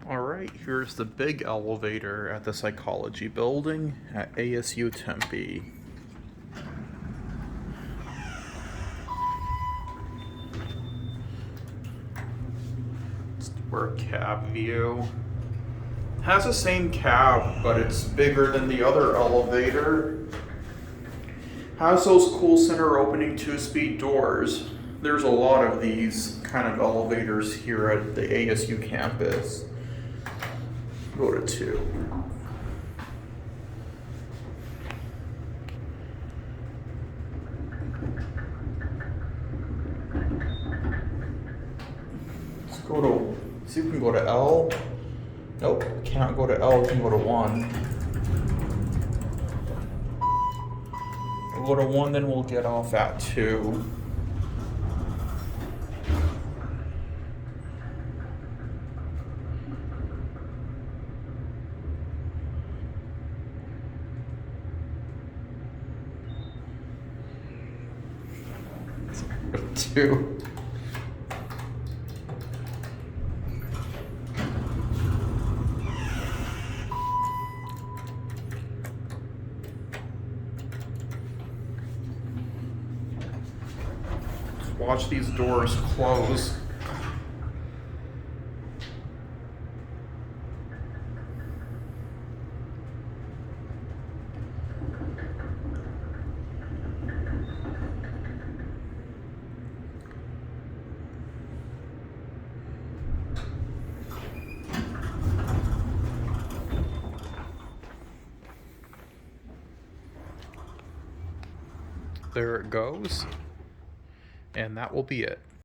Alright, here's the big elevator at the psychology building at ASU Tempe. It's our cab view. Has the same cab, but it's bigger than the other elevator. Has those cool center opening 2-speed doors. There's a lot of these kind of elevators here at the ASU campus. Go to 2. Let's go to, see if we can go to L. Nope, cannot go to L, we can go to 1. We'll go to 1, then we'll get off at 2. Two. Watch these doors close. There it goes. And that will be it.